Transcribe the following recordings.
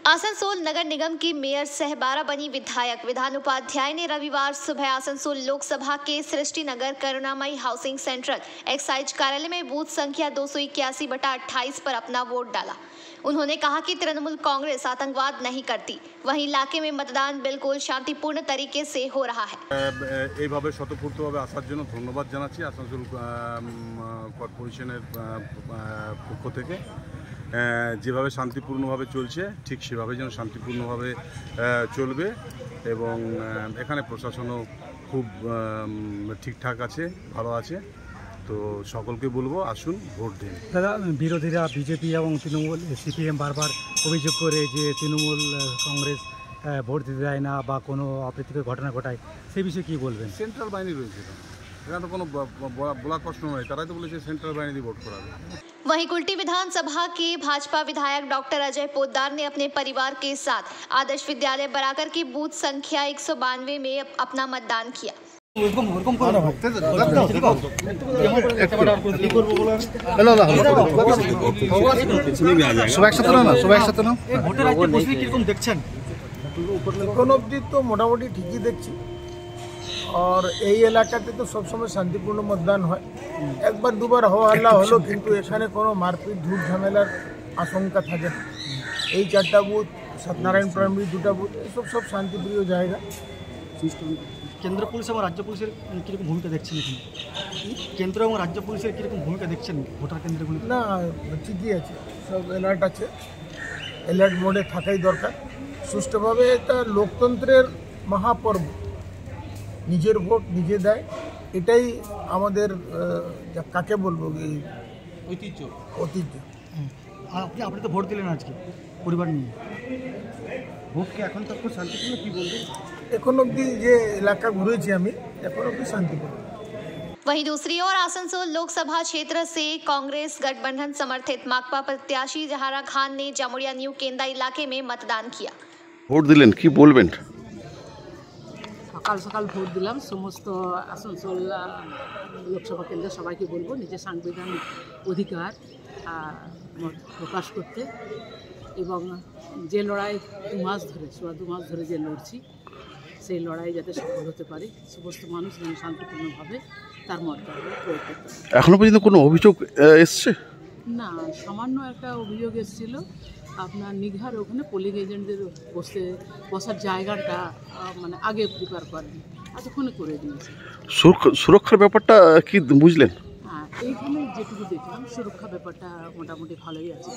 आसनसोल नगर निगम की मेयर सहबारा बनी विधायक विधान उपाध्याय ने रविवार सुबह आसनसोल लोकसभा के सृष्टि नगर करुणामयी हाउसिंग सेंट्रल एक्साइज कार्यालय में बूथ संख्या 281/28 पर अपना वोट डाला। उन्होंने कहा कि तृणमूल कांग्रेस आतंकवाद नहीं करती, वहीं इलाके में मतदान बिल्कुल शांतिपूर्ण तरीके से हो रहा है। এইভাবে স্বতঃস্ফূর্তভাবে আসার জন্য ধন্যবাদ জানাচ্ছি আসানসোল কর্পোরেশনের পক্ষ থেকে। যেভাবে শান্তিপূর্ণভাবে চলছে ঠিক সেভাবে যেন শান্তিপূর্ণভাবে চলবে এবং এখানে প্রশাসনও খুব ঠিকঠাক আছে, ভালো আছে। তো সকলকে বলবো আসুন ভোট দিন। দাদা, বিরোধীরা বিজেপি এবং তৃণমূল সিপিএম বারবার অভিযোগ করে যে তৃণমূল কংগ্রেস ভোট দিতে দেয় না বা কোনো অপ্রীতিকর ঘটনা ঘটায়, সেই বিষয়ে কী বলবেন? সেন্ট্রাল বাহিনী রয়েছে, এখানে তো কোনো বলার প্রশ্ন নয়, তারাই তো বলেছে সেন্ট্রাল বাহিনী দিয়ে ভোট করাবে। वहीं कुल्टी विधानसभा के भाजपा विधायक डॉक्टर अजय पोद्दार ने अपने परिवार के साथ आदर्श विद्यालय बराकर की बूथ संख्या 192 में अपना मतदान किया। মোটামুটি ঠিকই দেখছি और এই এলাকাতে তো সবসময় শান্তিপূর্ণ मतदान হয়। একবার দুবার হওয়া হল্লা হলো, কিন্তু এখানে কোনো মারপিট ঝুট ঝামেলার আশঙ্কা থাকে না। এই 4টা বুথ, সত্যনারায়ণ প্রাইমারি 2টা বুথ, এসব সব শান্তিপ্রিয় জায়গা। কেন্দ্র পুলিশ এবং রাজ্য পুলিশের কীরকম ভূমিকা দেখছেন এখানে? কেন্দ্র এবং রাজ্য পুলিশের কীরকম ভূমিকা দেখছেন ভোটার কেন্দ্রগুলি? না, ঠিকই আছে, সব অ্যালার্ট আছে, অ্যালার্ট মোডে থাকাই দরকার। সুষ্ঠুভাবে এটা লোকতন্ত্রের মহাপর্ব, নিজের ভোট নিজে দেয়, এটাই আমাদের কাকে বলবো ঐতিহ্য। আপনি তো ভোট দিলেন আজকে পরিবার নিয়ে, ভোটকে এখন তো খুব শান্তিপূর্ণ, কী বলবো, এখন অবধি যে এলাকা ঘুরেছি আমি, এখন অবধি শান্তিপূর্ণ। वहीं दूसरी ओर आसनसोल लोकसभा क्षेत्र से कांग्रेस गठबंधन समर्थित माकपा प्रत्याशी जहारा खान ने जामुड़िया न्यू केंदा इलाके में मतदान किया। ভোট দিলেন, কি বলবেন? সকাল সকাল ভোট দিলাম। সমস্ত আসানসোল লোকসভা কেন্দ্রে সবাইকে বলবো নিজের সাংবিধানিক অধিকার প্রকাশ করতে, এবং যে লড়াই 2 মাস ধরে, 2 মাস ধরে যে লড়ছি, সেই লড়াই যাতে সফল হতে পারে, সমস্ত মানুষ যেন শান্তিপূর্ণভাবে তার মত প্রয়োগ করতে পারে। এখনো পর্যন্ত কোনো অভিযোগ এসছে না? সামান্য একটা অভিযোগ এসেছিল, আপনার নিঘার ওখানে পোলিং এজেন্টদের বসার জায়গাটা মানে আগে প্রিপেয়ার করেন, এতক্ষণে করে দিয়েছে। সুরক্ষার ব্যাপারটা কি বুঝলেন? হ্যাঁ, এইখানে যেটুকু দেখলাম সুরক্ষা ব্যাপারটা মোটামুটি ভালোই আছে।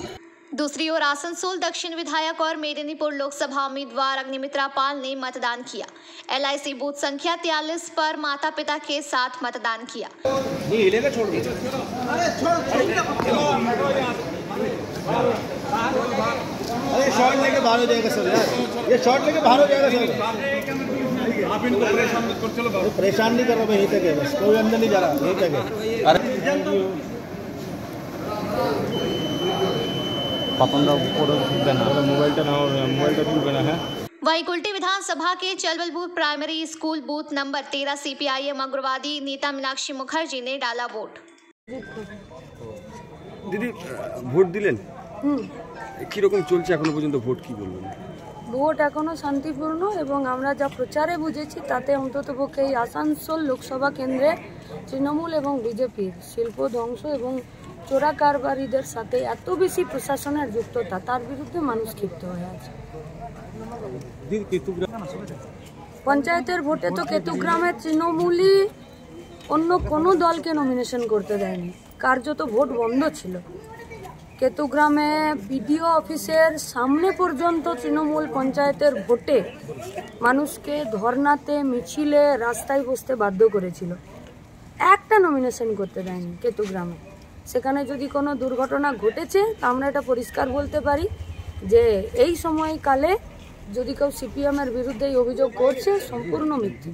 दूसरी ओर आसनसोल दक्षिण विधायक और मेदिनीपुर लोकसभा उम्मीदवार अग्निमित्रा पाल ने मतदान किया। LIC बूथ संख्या 43 पर माता पिता के साथ मतदान किया। अरे शॉट लेके बाहर हो जाएगा सर, यार ये शॉट लेके बाहर हो जाएगा सर। आप इनको परेशान मत करो, चलो परेशान नहीं कर रहा, मैं यहीं तक है, बस कोई अंदर नहीं जा रहा, यहीं तक है। वहीं कुल्टी विधानसभा के Chalbalpur primary school booth number 13 CPIM अग्रवादी नेता मीनाक्षी मुखर्जी ने डाला वोट। দিদি, ভোট দিলেন, কিরকম চলছে এখনো পর্যন্ত ভোট, কি বলবেন? ভোট এখনো শান্তিপূর্ণ, এবং আমরা যা প্রচারে বুঝেছি তাতে অন্ততপক্ষে এই আসানসোল লোকসভা কেন্দ্রে তৃণমূল এবং বিজেপির শিল্প ধ্বংস এবং চোরা কারবারিদের সাথে এত বেশি প্রশাসনের যুক্ততা, তার বিরুদ্ধে মানুষ ক্ষিপ্ত হয়ে আছে। পঞ্চায়েতের ভোটে তো কেতুগ্রামের তৃণমূলই অন্য কোনো দলকে নমিনেশন করতে দেয়নি, কার্যত ভোট বন্ধ ছিল। কেতুগ্রামে বিডিও অফিসের সামনে পর্যন্ত তৃণমূল পঞ্চায়েতের ভোটে মানুষকে ধর্নাতে, মিছিলে, রাস্তায় বসতে বাধ্য করেছিল, একটা নমিনেশন করতে দেয়নি কেতুগ্রামে। সেখানে যদি কোনো দুর্ঘটনা ঘটেছে, তা আমরা এটা পরিষ্কার বলতে পারি যে এই সময়কালে যদি কেউ সিপিএমের বিরুদ্ধে এই অভিযোগ করছে, সম্পূর্ণ মিথ্যে।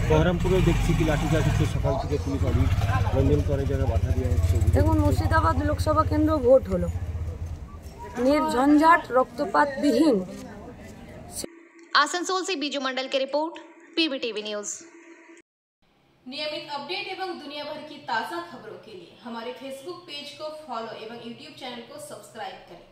বহরমপুরে দেখছি কি লাঠিচার্জ হচ্ছে, সকাল থেকে পুলিশ অনেক রঞ্জন করে জায়গায় বাধা দেওয়া হচ্ছে। দেখুন, মুর্শিদাবাদ লোকসভা কেন্দ্র ভোট হলো निर्झंझाट रक्तपातविहीन। आसनसोल से बीजू मंडल की रिपोर्ट, PBTV न्यूज। नियमित अपडेट एवं दुनिया भर की ताज़ा खबरों के लिए हमारे फेसबुक पेज को फॉलो एवं यूट्यूब चैनल को सब्सक्राइब करें।